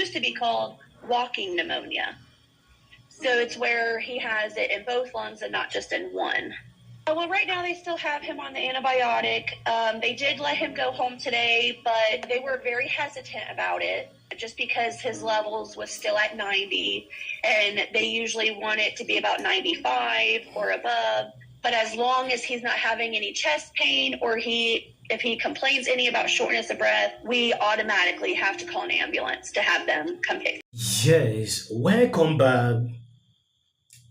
used to be called walking pneumonia. So it's where he has it in both lungs and not just in one. Well, right now they still have him on the antibiotic. They did let him go home today, but they were very hesitant about it just because his levels was still at 90, and they usually want it to be about 95 or above. But as long as he's not having any chest pain or if he complains any about shortness of breath, we automatically have to call an ambulance to have them come pick him. Yes, welcome back.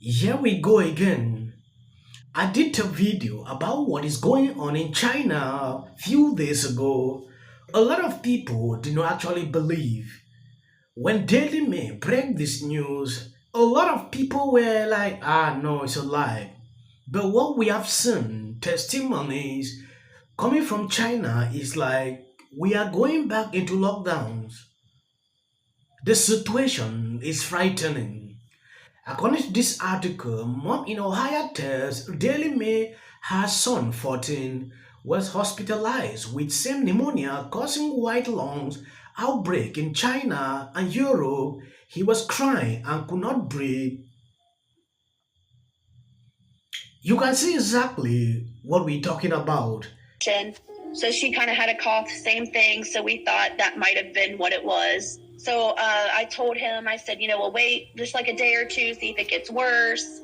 Here we go again. I did a video about what is going on in China a few days ago. A lot of people do not actually believe. When Daily Mail break this news, a lot of people were like, no, it's a lie. But what we have seen, testimonies coming from China is like, we are going back into lockdowns. The situation is frightening. According to this article, mom in Ohio tells Daily Mail her son 14 was hospitalized with same pneumonia causing white lungs outbreak in China and Europe. He was crying and could not breathe. You can see exactly what we're talking about. So she kind of had a cough, same thing. So we thought that might have been what it was. So I told him, I said, we'll wait just like a day or two, see if it gets worse.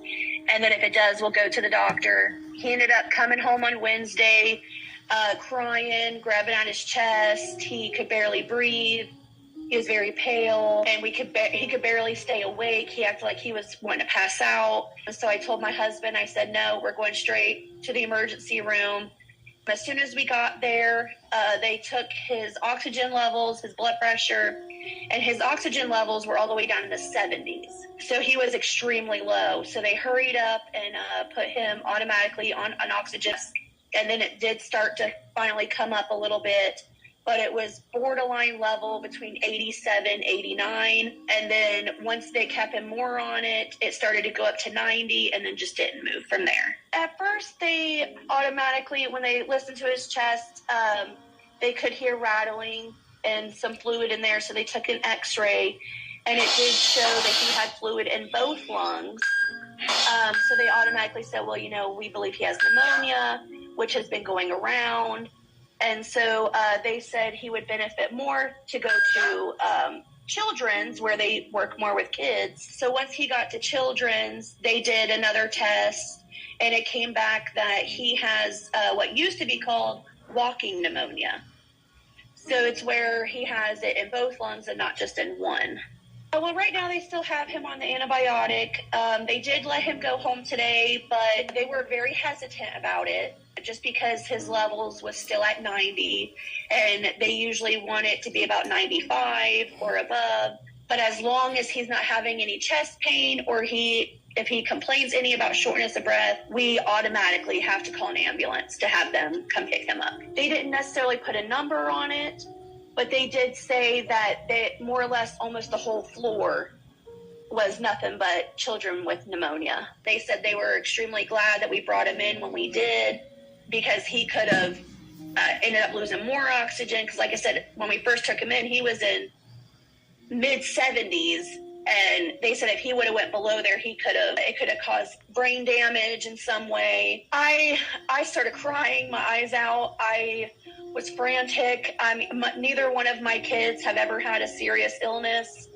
And then if it does, we'll go to the doctor. He ended up coming home on Wednesday, crying, grabbing at his chest. He could barely breathe. He was very pale, and he could barely stay awake. He acted like he was wanting to pass out. So I told my husband, I said, no, we're going straight to the emergency room. As soon as we got there, they took his oxygen levels, his blood pressure, and his oxygen levels were all the way down in the 70s. So he was extremely low. So they hurried up and put him automatically on an oxygen. And then it did start to finally come up a little bit, but it was borderline level between 87, 89. And then once they kept him more on it, it started to go up to 90 and then just didn't move from there. At first, they automatically, when they listened to his chest, they could hear rattling and some fluid in there. So they took an x-ray and it did show that he had fluid in both lungs. So they automatically said, well, we believe he has pneumonia, which has been going around. And so they said he would benefit more to go to Children's, where they work more with kids. So once he got to Children's, they did another test, and it came back that he has what used to be called walking pneumonia. So it's where he has it in both lungs and not just in one. Well, right now they still have him on the antibiotic. They did let him go home today, but they were very hesitant about it just because his levels was still at 90, and they usually want it to be about 95 or above. But as long as he's not having any chest pain or if he complains any about shortness of breath, we automatically have to call an ambulance to have them come pick him up. They didn't necessarily put a number on it, but they did say that they more or less almost the whole floor was nothing but children with pneumonia. They said they were extremely glad that we brought him in when we did, because he could have ended up losing more oxygen. Because like I said, when we first took him in, he was in mid-70s. And they said if he would have went below there, it could have caused brain damage in some way. I started crying my eyes out. I was frantic. Neither one of my kids have ever had a serious illness.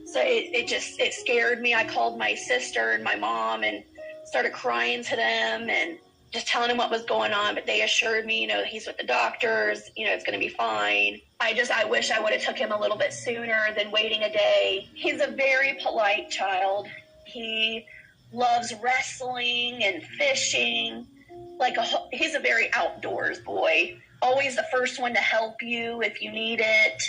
So it scared me. I called my sister and my mom and started crying to them and just telling him what was going on, but they assured me, he's with the doctors, it's going to be fine. I wish I would have took him a little bit sooner than waiting a day. He's a very polite child. He loves wrestling and fishing. He's a very outdoors boy. Always the first one to help you if you need it.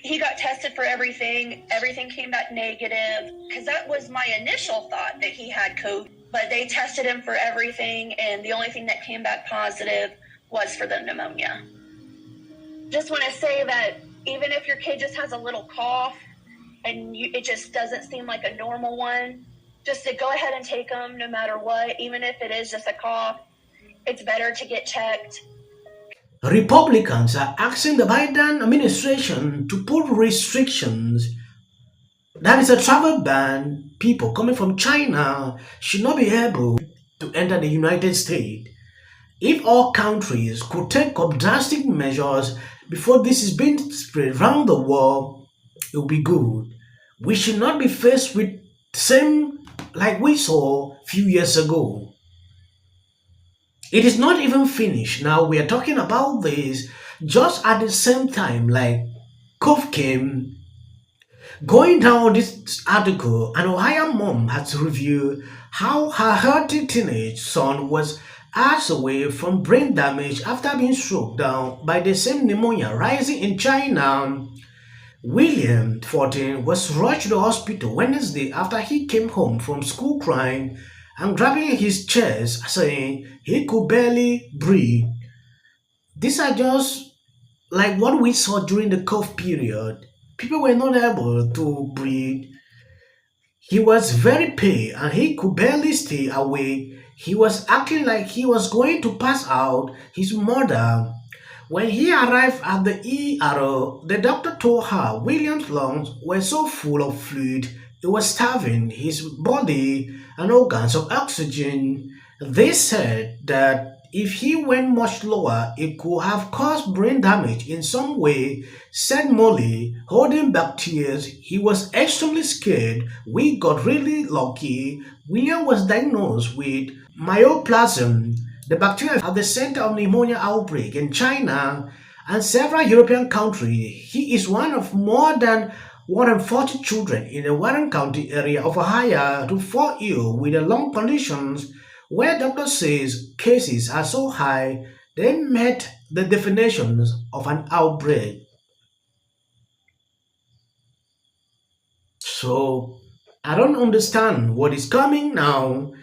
He got tested for everything. Everything came back negative, because that was my initial thought, that he had COVID. But they tested him for everything, and the only thing that came back positive was for the pneumonia. Just want to say that even if your kid just has a little cough and it just doesn't seem like a normal one, just to go ahead and take them no matter what, even if it is just a cough. It's better to get checked. Republicans are asking the Biden administration to put restrictions That is a travel ban. People coming from China should not be able to enter the United States. If all countries could take up drastic measures before this is being spread around the world, it will be good. We should not be faced with same like we saw a few years ago. It is not even finished. Now we are talking about this just at the same time like COVID came. Going down this article, an Ohio mom has reviewed how her healthy teenage son was hours away from brain damage after being struck down by the same pneumonia rising in China. William, 14, was rushed to the hospital Wednesday after he came home from school crying and grabbing his chest, saying he could barely breathe. These are just like what we saw during the COVID period. People were not able to breathe. He was very pale and he could barely stay awake. He was acting like he was going to pass out. His mother, when he arrived at the ER, the doctor told her William's lungs were so full of fluid it was starving his body and organs of oxygen. They said that if he went much lower, it could have caused brain damage in some way, said Molly, holding back tears. He was extremely scared. We got really lucky. William was diagnosed with myoplasm, the bacteria at the center of pneumonia outbreak in China and several European countries. He is one of more than 140 children in the Warren County area of Ohio to fall ill with the lung conditions where doctors says cases are so high they met the definitions of an outbreak. So I don't understand what is coming now.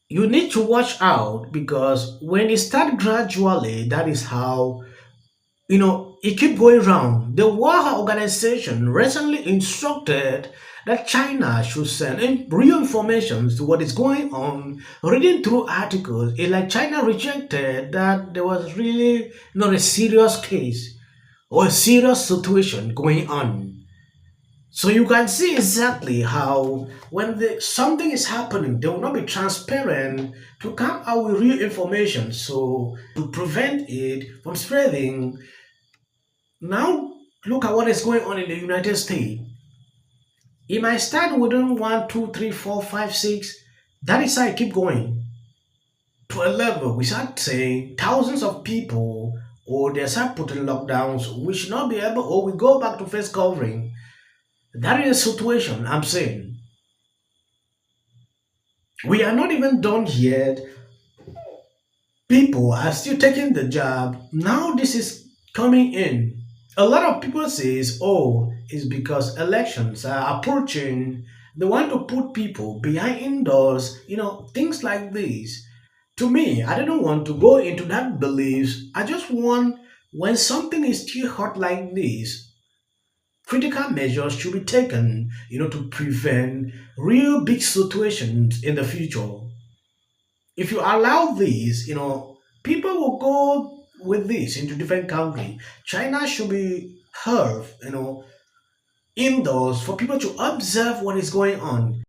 You need to watch out because when it start gradually, that is how it keep going round. The World Organization recently instructed that China should send in real information to what is going on. Reading through articles, it like China rejected that there was really not a serious case or a serious situation going on. So you can see exactly how when something is happening, they will not be transparent to come out with real information. So to prevent it from spreading, now look at what is going on in the United States. It might start within one, two, three, four, five, six. That is how I keep going to a level. We start saying thousands of people, or they start putting lockdowns. We should not be able, or we go back to face covering. That is the situation I'm saying. We are not even done yet. People are still taking the job. Now this is coming in. A lot of people says, oh, it's because elections are approaching. They want to put people behind indoors, things like this. To me, I don't want to go into that beliefs. I just want when something is still hot like this, critical measures should be taken, to prevent real big situations in the future. If you allow this, people will go with this into different countries. China should be heard, indoors for people to observe what is going on.